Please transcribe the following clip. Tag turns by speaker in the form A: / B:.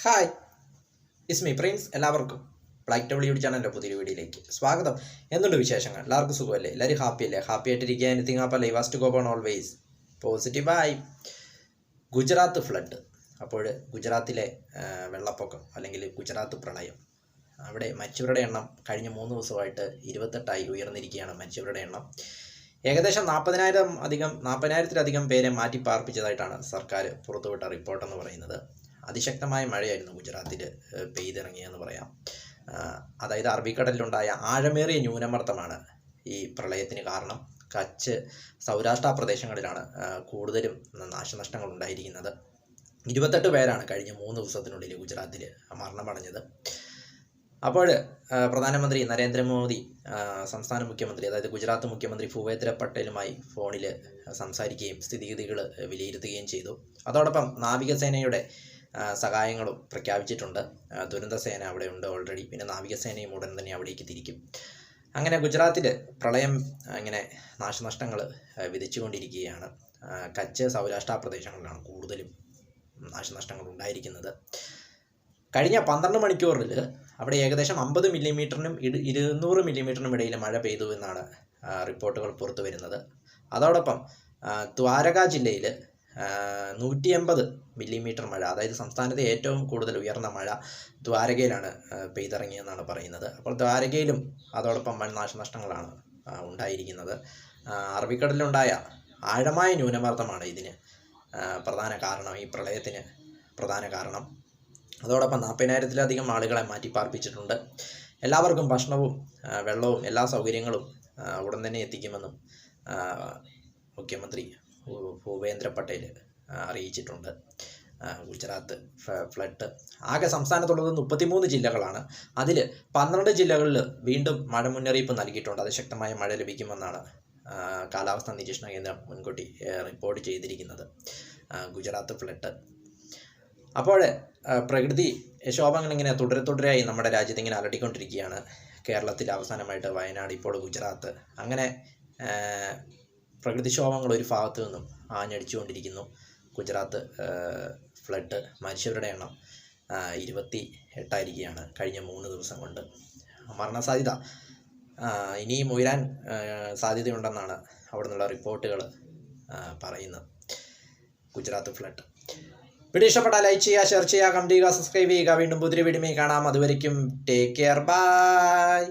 A: Hi, Ismi Prince. എല്ലാവർക്കും black table YouTube ചാനലിൻ്റെ പുതിയൊരു വീഡിയോയിലേക്ക് സ്വാഗതം. എന്തുണ്ട് വിശേഷങ്ങൾ? എല്ലാവർക്കും സുഖമല്ലേ? എല്ലാവരും ഹാപ്പി അല്ലേ? ഹാപ്പി ആയിട്ടിരിക്കുക. എനിത്തിങ് അപ്പോൾ live to go on always പോസിറ്റീവായി. ഗുജറാത്ത് ഫ്ലഡ്. അപ്പോൾ ഗുജറാത്തിലെ വെള്ളപ്പൊക്കം അല്ലെങ്കിൽ ഗുജറാത്ത് പ്രളയം, അവിടെ മരിച്ചവരുടെ എണ്ണം കഴിഞ്ഞ 3 ദിവസമായിട്ട് 28 ഉയർന്നിരിക്കുകയാണ്. മരിച്ചവരുടെ എണ്ണം ഏകദേശം 40,000-ത്തിലധികം പേരെ മാറ്റി പാർപ്പിച്ചതായിട്ടാണ് സർക്കാർ പുറത്തുവിട്ട റിപ്പോർട്ടെന്ന് പറയുന്നത്. അതിശക്തമായ മഴയായിരുന്നു ഗുജറാത്തിൽ പെയ്തിറങ്ങിയെന്ന് പറയാം. അതായത് അറബിക്കടലിലുണ്ടായ ആഴമേറിയ ന്യൂനമർദ്ദമാണ് ഈ പ്രളയത്തിന് കാരണം. കച്ച്, സൗരാഷ്ട്ര പ്രദേശങ്ങളിലാണ് കൂടുതലും നാശനഷ്ടങ്ങൾ ഉണ്ടായിരിക്കുന്നത്. 28 പേരാണ് കഴിഞ്ഞ 3 ദിവസത്തിനുള്ളിൽ ഗുജറാത്തിൽ മരണമടഞ്ഞത്. അപ്പോൾ പ്രധാനമന്ത്രി നരേന്ദ്രമോദി സംസ്ഥാന മുഖ്യമന്ത്രി, അതായത് ഗുജറാത്ത് മുഖ്യമന്ത്രി ഭൂപേന്ദ്ര പട്ടേലുമായി ഫോണിൽ സംസാരിക്കുകയും സ്ഥിതിഗതികൾ വിലയിരുത്തുകയും ചെയ്തു. അതോടൊപ്പം നാവികസേനയുടെ സഹായങ്ങളും പ്രഖ്യാപിച്ചിട്ടുണ്ട്. ദുരന്തസേന അവിടെ ഉണ്ട് ഓൾറെഡി. പിന്നെ നാവികസേനയും ഉടൻ തന്നെ അവിടേക്ക് തിരിക്കും. അങ്ങനെ ഗുജറാത്തിൽ പ്രളയം ഇങ്ങനെ നാശനഷ്ടങ്ങൾ വിതച്ചുകൊണ്ടിരിക്കുകയാണ്. കച്ച്, സൗരാഷ്ട്ര പ്രദേശങ്ങളിലാണ് കൂടുതലും നാശനഷ്ടങ്ങൾ ഉണ്ടായിരിക്കുന്നത്. കഴിഞ്ഞ 12 മണിക്കൂറിൽ അവിടെ ഏകദേശം 50 മില്ലിമീറ്ററിനും 200 മില്ലിമീറ്ററിനും ഇടയിൽ മഴ പെയ്തു എന്നാണ് റിപ്പോർട്ടുകൾ പുറത്തു വരുന്നത്. അതോടൊപ്പം ദ്വാരക ജില്ലയിൽ 180 മില്ലിമീറ്റർ മഴ, അതായത് സംസ്ഥാനത്തെ ഏറ്റവും കൂടുതൽ ഉയർന്ന മഴ ദ്വാരകയിലാണ് പെയ്തിറങ്ങിയെന്നാണ് പറയുന്നത്. അപ്പോൾ ദ്വാരകയിലും അതോടൊപ്പം വൻ നാശനഷ്ടങ്ങളാണ് ഉണ്ടായിരിക്കുന്നത്. അറബിക്കടലിലുണ്ടായ ആഴമായ ന്യൂനമർദ്ദമാണ് ഇതിന് പ്രധാന കാരണം, ഈ പ്രളയത്തിന് പ്രധാന കാരണം. അതോടൊപ്പം 40,000-ത്തിലധികം ആളുകളെ മാറ്റിപ്പാർപ്പിച്ചിട്ടുണ്ട്. എല്ലാവർക്കും ഭക്ഷണവും വെള്ളവും എല്ലാ സൗകര്യങ്ങളും ഉടൻ തന്നെ എത്തിക്കുമെന്നും മുഖ്യമന്ത്രി ഭൂപേന്ദ്ര പട്ടേൽ അറിയിച്ചിട്ടുണ്ട്. ഗുജറാത്ത് ഫ്ലഡ് ആകെ സംസ്ഥാനത്തുള്ളത് 33 ജില്ലകളാണ്. അതിൽ 12 ജില്ലകളിൽ വീണ്ടും മഴ മുന്നറിയിപ്പ് നൽകിയിട്ടുണ്ട്. അതിശക്തമായ മഴ ലഭിക്കുമെന്നാണ് കാലാവസ്ഥാ നിരീക്ഷണ കേന്ദ്രം മുൻകൂട്ടി റിപ്പോർട്ട് ചെയ്തിരിക്കുന്നത്. ഗുജറാത്ത് ഫ്ലഡ്. അപ്പോൾ പ്രകൃതി ക്ഷോഭങ്ങൾ ഇങ്ങനെ തുടരെയായി നമ്മുടെ രാജ്യത്ത് ഇങ്ങനെ അലട്ടിക്കൊണ്ടിരിക്കുകയാണ്. കേരളത്തിൽ അവസാനമായിട്ട് വയനാട്, ഇപ്പോൾ ഗുജറാത്ത്. അങ്ങനെ പ്രകൃതിക്ഷോഭങ്ങൾ ഒരു ഭാഗത്തു നിന്നും ആഞ്ഞടിച്ചുകൊണ്ടിരിക്കുന്നു. ഗുജറാത്ത് ഫ്ലഡ്, മരിച്ചവരുടെ എണ്ണം 28 കഴിഞ്ഞ 3 ദിവസം കൊണ്ട്. മരണസാധ്യത ഇനിയും ഉയരാൻ സാധ്യതയുണ്ടെന്നാണ് അവിടെ നിന്നുള്ള റിപ്പോർട്ടുകൾ പറയുന്നത്. ഗുജറാത്ത് ഫ്ലഡ്. വീഡിയോ ഇഷ്ടപ്പെട്ടാൽ ലൈക്ക് ചെയ്യുക, ഷെയർ ചെയ്യുക, കമന്റ് ചെയ്യുക, സബ്സ്ക്രൈബ് ചെയ്യുക. വീണ്ടും പുതിയ വീഡിയോയിൽ കാണാം. അതുവരയ്ക്കും ടേക്ക് കെയർ, ബൈ.